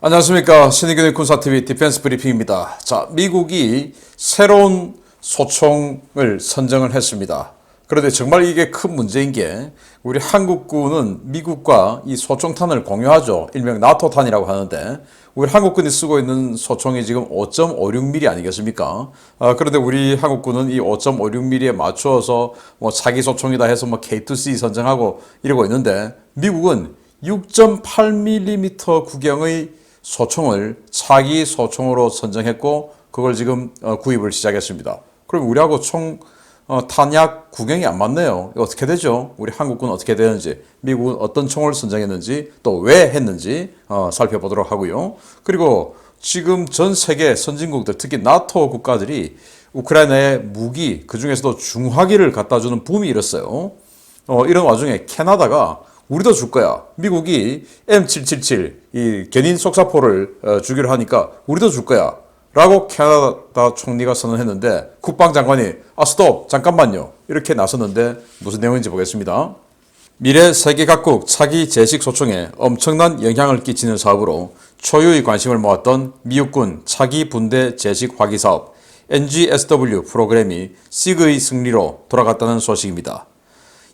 안녕하십니까. 신의균의 군사TV 디펜스 브리핑입니다. 자, 미국이 새로운 소총을 선정을 했습니다. 그런데 정말 이게 큰 문제인 게 우리 한국군은 미국과 이 소총탄을 공유하죠. 일명 나토탄이라고 하는데 우리 한국군이 쓰고 있는 소총이 지금 5.56mm 아니겠습니까? 그런데 우리 한국군은 이 5.56mm에 맞추어서 뭐 차기 소총이다 해서 뭐 K2C 선정하고 이러고 있는데 미국은 6.8mm 구경의 소총을 차기 소총으로 선정했고 그걸 지금 구입을 시작했습니다. 그럼 우리하고 총 탄약 구경이 안 맞네요. 이거 어떻게 되죠? 우리 한국군 어떻게 되는지, 미국은 어떤 총을 선정했는지, 또 왜 했는지 살펴보도록 하고요. 그리고 지금 전 세계 선진국들, 특히 나토 국가들이 우크라이나에 무기, 그 중에서도 중화기를 갖다 주는 붐이 일었어요. 이런 와중에 캐나다가 우리도 줄 거야. 미국이 M777 이 견인 속사포를 주기로 하니까 우리도 줄 거야. 라고 캐나다 총리가 선언했는데 국방장관이 스톱 잠깐만요. 이렇게 나섰는데 무슨 내용인지 보겠습니다. 미래 세계 각국 차기 제식 소총에 엄청난 영향을 끼치는 사업으로 초유의 관심을 모았던 미국군 차기 분대 제식 화기 사업 NGSW 프로그램이 시그의 승리로 돌아갔다는 소식입니다.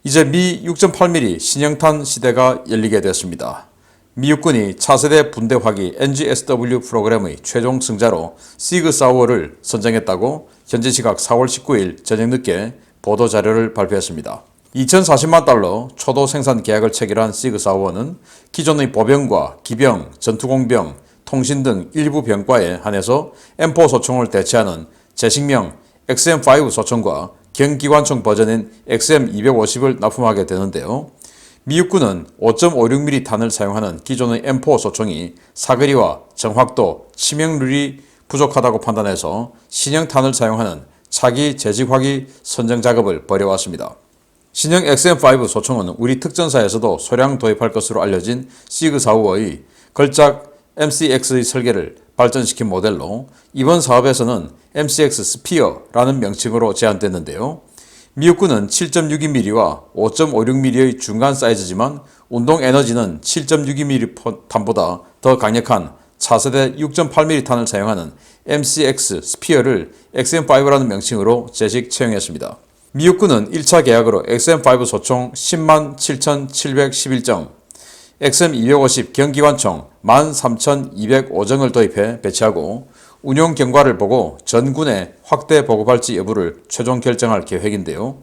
이제 미 6.8mm 신형탄 시대가 열리게 되었습니다. 미 육군이 차세대 분대 화기 NGSW 프로그램의 최종 승자로 시그 사우어를 선정했다고 현지 시각 4월 19일 저녁 늦게 보도자료를 발표했습니다. 2040만 달러 초도 생산 계약을 체결한 시그 사우어는 기존의 보병과 기병, 전투공병, 통신 등 일부 병과에 한해서 M4 소총을 대체하는 제식명 XM5 소총과 경기관총 버전인 XM250을 납품하게 되는데요. 미 육군은 5.56mm 탄을 사용하는 기존의 M4 소총이 사거리와 정확도, 치명률이 부족하다고 판단해서 신형 탄을 사용하는 차기 제식화기 선정 작업을 벌여왔습니다. 신형 XM5 소총은 우리 특전사에서도 소량 도입할 것으로 알려진 시그4우의 걸작 MCX의 설계를 발전시킨 모델로 이번 사업에서는 MCX 스피어라는 명칭으로 제안됐는데요. 미 육군은 7.62mm와 5.56mm의 중간 사이즈지만 운동 에너지는 7.62mm 탄보다 더 강력한 차세대 6.8mm 탄을 사용하는 MCX 스피어를 XM5라는 명칭으로 제식 채용했습니다. 미 육군은 1차 계약으로 XM5 소총 10만 7,711정, XM250 경기관총 13,205정을 도입해 배치하고 운용 경과를 보고 전군에 확대 보급할지 여부를 최종 결정할 계획인데요.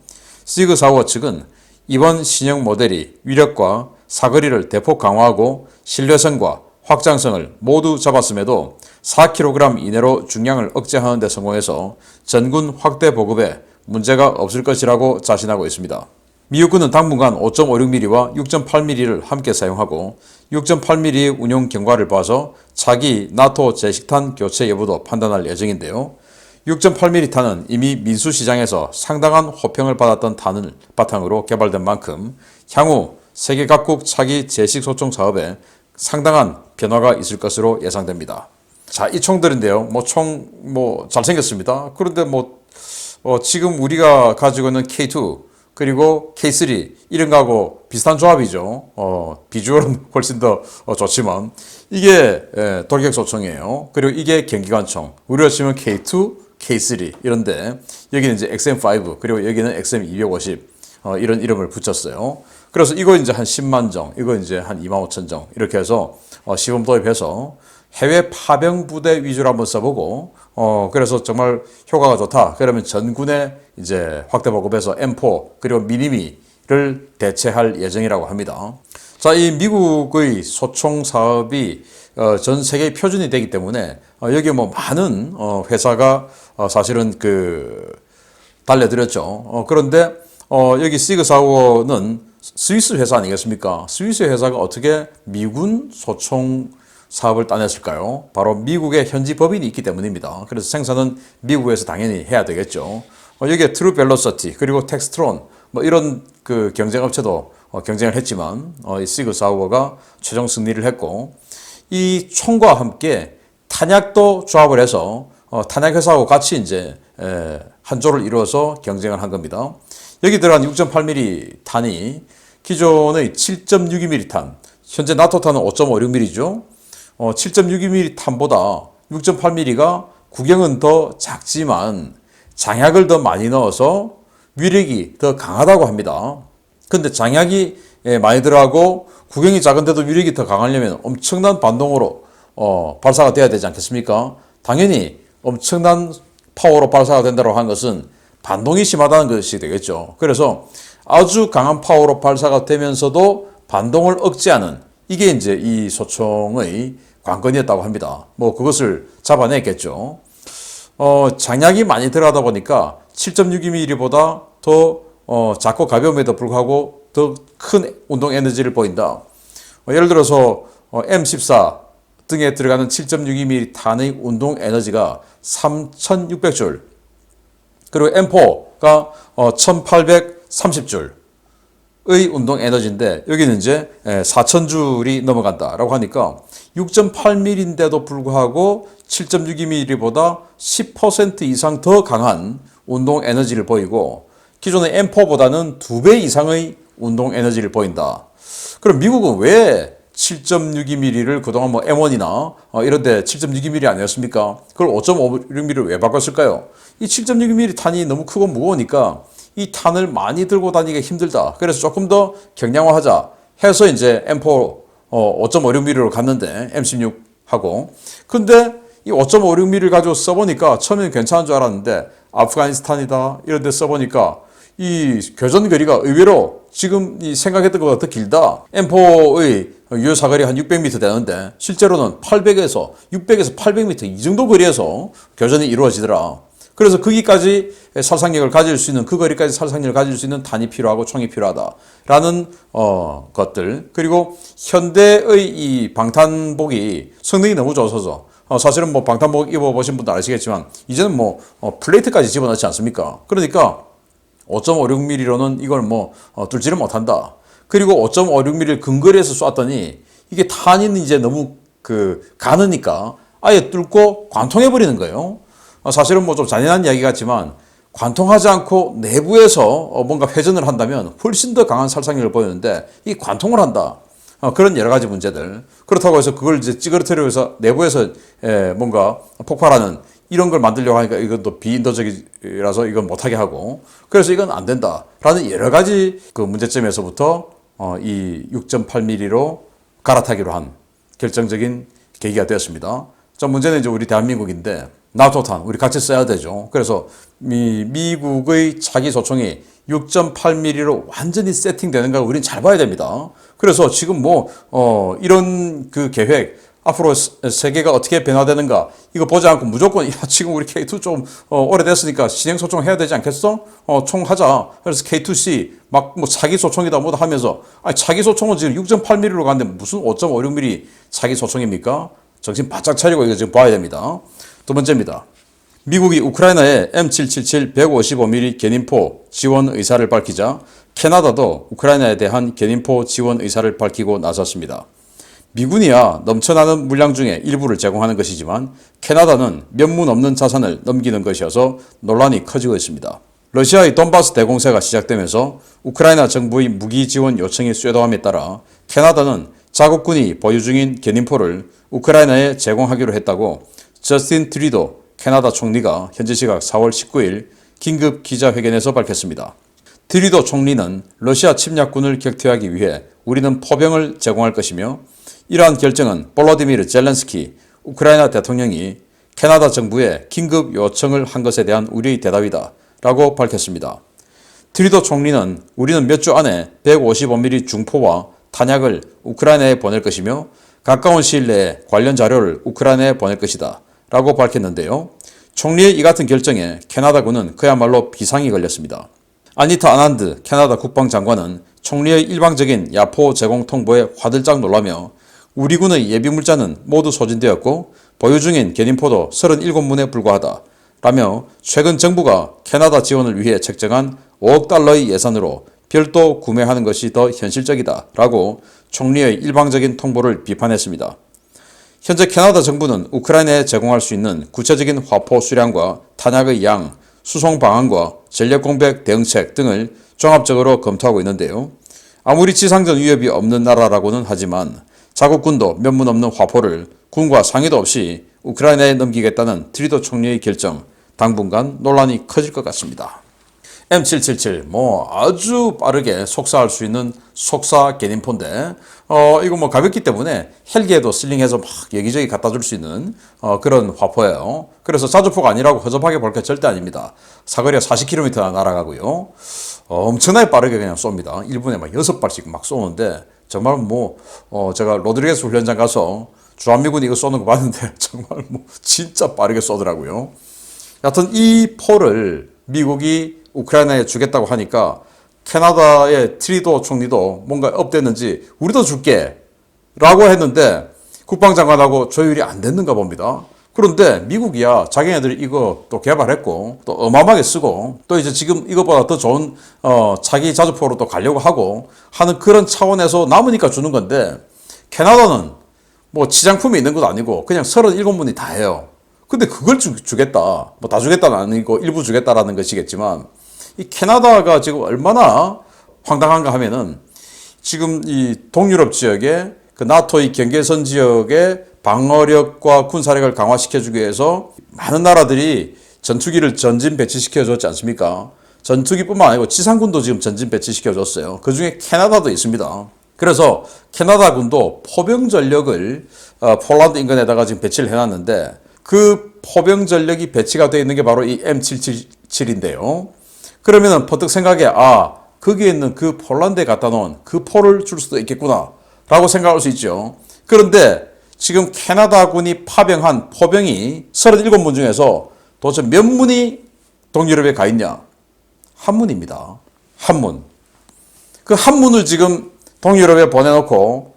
시그4워 측은 이번 신형 모델이 위력과 사거리를 대폭 강화하고 신뢰성과 확장성을 모두 잡았음에도 4kg 이내로 중량을 억제하는 데 성공해서 전군 확대 보급에 문제가 없을 것이라고 자신하고 있습니다. 미 육군은 당분간 5.56mm와 6.8mm를 함께 사용하고 6.8mm의 운용 경과를 봐서 차기 나토 제식탄 교체 여부도 판단할 예정인데요. 6.8mm 탄은 이미 민수시장에서 상당한 호평을 받았던 탄을 바탕으로 개발된 만큼 향후 세계 각국 차기 제식 소총 사업에 상당한 변화가 있을 것으로 예상됩니다. 자, 이 총들인데요. 잘생겼습니다. 그런데 지금 우리가 가지고 있는 K2 그리고 K3 이런 거하고 비슷한 조합이죠. 비주얼은 훨씬 더 좋지만 이게 돌격 소총이에요. 그리고 이게 경기관총. 우리로 치면 K2, K3 이런데 여기는 이제 XM5 그리고 여기는 XM250 이런 이름을 붙였어요. 그래서 이거 이제 한 10만 정, 이거 이제 한 2만 5천 정 이렇게 해서 시범 도입해서 해외 파병 부대 위주로 한번 써보고 그래서 정말 효과가 좋다. 그러면 전군에 이제 확대 보급해서 M4 그리고 미니미를 대체할 예정이라고 합니다. 자, 이 미국의 소총 사업이 전 세계 표준이 되기 때문에 여기 많은 회사가 사실은 달려들었죠. 그런데 여기 시그4워는 스위스 회사 아니겠습니까? 스위스 회사가 어떻게 미군 소총 사업을 따냈을까요? 바로 미국의 현지 법인이 있기 때문입니다. 그래서 생산은 미국에서 당연히 해야 되겠죠. 여기에 트루 벨로서티 그리고 텍스트론 이런 경쟁 업체도 경쟁을 했지만 이 시그4워가 최종 승리를 했고 이 총과 함께 탄약도 조합을 해서 탄약 회사하고 같이 이제 한 조를 이루어서 경쟁을 한 겁니다. 여기 들어간 6.8mm 탄이 기존의 7.62mm 탄, 현재 나토 탄은 5.56mm죠. 7.62mm 탄보다 6.8mm가 구경은 더 작지만 장약을 더 많이 넣어서 위력이 더 강하다고 합니다. 근데 장약이 많이 들어가고 구경이 작은데도 위력이 더 강하려면 엄청난 반동으로 발사가 돼야 되지 않겠습니까? 당연히 엄청난 파워로 발사가 된다고 한 것은 반동이 심하다는 것이 되겠죠. 그래서 아주 강한 파워로 발사가 되면서도 반동을 억제하는 이게 이제 이 소총의 관건이었다고 합니다. 뭐 그것을 잡아냈겠죠. 장약이 많이 들어가다 보니까 7.62mm보다 더 작고 가벼움에도 불구하고 더 큰 운동 에너지를 보인다. 예를 들어서 M14 등에 들어가는 7.62mm 탄의 운동 에너지가 3,600줄, 그리고 M4가 1,830줄의 운동 에너지인데 여기는 이제 4,000줄이 넘어간다라고 하니까 6.8mm인데도 불구하고 7.62mm보다 10% 이상 더 강한 운동 에너지를 보이고 기존의 M4보다는 2배 이상의 운동 에너지를 보인다. 그럼 미국은 왜 7.62mm를 그동안 뭐 M1이나 이런 데 7.62mm 아니었습니까? 그걸 5.56mm를 왜 바꿨을까요? 이 7.62mm 탄이 너무 크고 무거우니까 이 탄을 많이 들고 다니기가 힘들다. 그래서 조금 더 경량화하자 해서 이제 M4 5.56mm로 갔는데 M16하고. 근데 이 5.56mm를 가지고 써보니까 처음에는 괜찮은 줄 알았는데 아프가니스탄이다 이런 데 써보니까 이 교전 거리가 의외로 지금 이 생각했던 것보다 더 길다. M4의 유효 사거리 한 600m 되는데 실제로는 800에서 600에서 800m 이 정도 거리에서 교전이 이루어지더라. 그래서 거기까지 살상력을 가질 수 있는, 그 거리까지 살상력을 가질 수 있는 탄이 필요하고 총이 필요하다라는 것들. 그리고 현대의 이 방탄복이 성능이 너무 좋아서 사실은 뭐 방탄복 입어보신 분도 아시겠지만 이제는 뭐 플레이트까지 집어넣지 않습니까? 그러니까 5.56mm로는 이걸 뭐 뚫지를 못한다. 그리고 5.56mm를 근거리에서 쐈더니 이게 탄이 이제 너무 가느니까 아예 뚫고 관통해버리는 거예요. 사실은 뭐 좀 잔인한 이야기 같지만 관통하지 않고 내부에서 뭔가 회전을 한다면 훨씬 더 강한 살상력을 보이는데 이 관통을 한다. 그런 여러 가지 문제들. 그렇다고 해서 그걸 이제 찌그러뜨려서 내부에서 뭔가 폭발하는 이런 걸 만들려고 하니까 이건 또 비인도적이라서 이건 못하게 하고, 그래서 이건 안 된다라는 여러 가지 그 문제점에서부터 이 6.8mm로 갈아타기로 한 결정적인 계기가 되었습니다. 자, 문제는 이제 우리 대한민국인데 나토탄 우리 같이 써야 되죠. 그래서 미국의 차기 소총이 6.8mm로 완전히 세팅되는가 우리는 잘 봐야 됩니다. 그래서 지금 뭐 이런 그 계획 앞으로 세계가 어떻게 변화되는가 이거 보지 않고 무조건 야 지금 우리 K2 좀 오래됐으니까 신형 소총 해야 되지 않겠어? 총 하자. 그래서 K2C 막 뭐 차기 소총이다 뭐다 하면서 아니 차기 소총은 지금 6.8mm로 갔는데 무슨 5.56mm 차기 소총입니까? 정신 바짝 차리고 이거 지금 봐야 됩니다. 두 번째입니다. 미국이 우크라이나에 M777 155mm 견인포 지원 의사를 밝히자 캐나다도 우크라이나에 대한 견인포 지원 의사를 밝히고 나섰습니다. 미군이야 넘쳐나는 물량 중에 일부를 제공하는 것이지만 캐나다는 면문 없는 자산을 넘기는 것이어서 논란이 커지고 있습니다. 러시아의 돈바스 대공세가 시작되면서 우크라이나 정부의 무기 지원 요청이 쇄도함에 따라 캐나다는 자국군이 보유 중인 견인포를 우크라이나에 제공하기로 했다고 저스틴 트리도 캐나다 총리가 현지 시각 4월 19일 긴급 기자회견에서 밝혔습니다. 트리도 총리는 러시아 침략군을 격퇴하기 위해 우리는 포병을 제공할 것이며 이러한 결정은 볼로디미르 젤렌스키 우크라이나 대통령이 캐나다 정부에 긴급 요청을 한 것에 대한 우리의 대답이다 라고 밝혔습니다. 트리도 총리는 우리는 몇 주 안에 155mm 중포와 탄약을 우크라이나에 보낼 것이며 가까운 시일 내에 관련 자료를 우크라이나에 보낼 것이다 라고 밝혔는데요. 총리의 이 같은 결정에 캐나다군은 그야말로 비상이 걸렸습니다. 아니타 아난드 캐나다 국방장관은 총리의 일방적인 야포 제공 통보에 화들짝 놀라며 우리 군의 예비물자는 모두 소진되었고 보유 중인 견인포도 37문에 불과하다 라며 최근 정부가 캐나다 지원을 위해 책정한 5억 달러의 예산으로 별도 구매하는 것이 더 현실적이다 라고 총리의 일방적인 통보를 비판했습니다. 현재 캐나다 정부는 우크라이나에 제공할 수 있는 구체적인 화포 수량과 탄약의 양, 수송 방안과 전력 공백 대응책 등을 종합적으로 검토하고 있는데요. 아무리 지상전 위협이 없는 나라라고는 하지만 자국군도 면문 없는 화포를 군과 상의도 없이 우크라이나에 넘기겠다는 트리도 총리의 결정, 당분간 논란이 커질 것 같습니다. M777 아주 빠르게 속사할 수 있는 속사 견인포인데 이거 가볍기 때문에 헬기에도 슬링해서 막 여기저기 갖다 줄 수 있는 그런 화포예요. 그래서 자주포가 아니라고 허접하게 볼 게 절대 아닙니다. 사거리가 40km나 날아가고요. 엄청나게 빠르게 그냥 쏩니다. 1분에 막 6발씩 막 쏘는데 정말 제가 로드리게스 훈련장 가서 주한미군이 이거 쏘는 거 봤는데 정말 진짜 빠르게 쏘더라고요. 여하튼 이 포를 미국이 우크라이나에 주겠다고 하니까 캐나다의 트리도 총리도 뭔가 업됐는지 우리도 줄게 라고 했는데 국방장관하고 조율이 안 됐는가 봅니다. 그런데 미국이야 자기네들이 이거 또 개발했고 또 어마어마하게 쓰고 또 이제 지금 이것보다 더 좋은 차기 자주포로 또 가려고 하고 하는 그런 차원에서 남으니까 주는 건데 캐나다는 치장품이 있는 것도 아니고 그냥 37문이 다 해요. 근데 그걸 주겠다. 다 주겠다는 아니고 일부 주겠다라는 것이겠지만 이 캐나다가 지금 얼마나 황당한가 하면은 지금 이 동유럽 지역에 그 나토의 경계선 지역의 방어력과 군사력을 강화시켜주기 위해서 많은 나라들이 전투기를 전진 배치시켜줬지 않습니까? 전투기뿐만 아니고 지상군도 지금 전진 배치시켜줬어요. 그 중에 캐나다도 있습니다. 그래서 캐나다군도 포병 전력을 폴란드 인근에다가 지금 배치를 해놨는데 그 포병 전력이 배치가 되어 있는 게 바로 이 M777인데요. 그러면은 퍼뜩 생각에 거기에 있는 그 폴란드에 갖다 놓은 그 포를 줄 수도 있겠구나 라고 생각할 수 있죠. 그런데 지금 캐나다군이 파병한 포병이 37문 중에서 도대체 몇 문이 동유럽에 가 있냐? 한 문입니다. 한 문. 그 한 문을 지금 동유럽에 보내놓고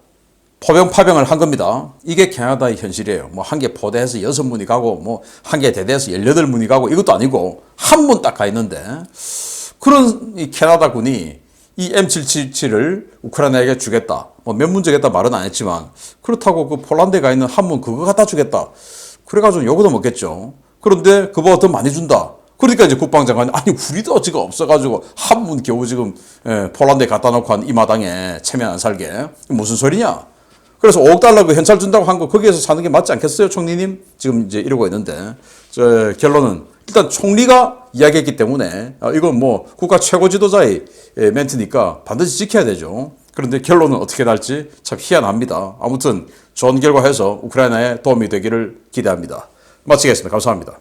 포병 파병을 한 겁니다. 이게 캐나다의 현실이에요. 한 개 포대해서 6문이 가고 한 개 대대해서 18문이 가고 이것도 아니고 한 문 딱 가 있는데 그런 이 캐나다군이 이 M777을 우크라이나에게 주겠다. 몇 문 주겠다 말은 안 했지만 그렇다고 그 폴란드에 가 있는 한 문 그거 갖다 주겠다. 그래가지고 요거도 먹겠죠. 그런데 그보다 더 많이 준다. 그러니까 이제 국방장관이 우리도 지금 없어가지고 한 문 겨우 지금 폴란드에 갖다 놓고 한 이 마당에 체면 안 살게 무슨 소리냐. 그래서 5억 달러 그 현찰 준다고 한 거 거기에서 사는 게 맞지 않겠어요, 총리님? 지금 이제 이러고 있는데 결론은 일단 총리가 이야기했기 때문에 이건 국가 최고 지도자의 멘트니까 반드시 지켜야 되죠. 그런데 결론은 어떻게 날지 참 희한합니다. 아무튼 좋은 결과해서 우크라이나에 도움이 되기를 기대합니다. 마치겠습니다. 감사합니다.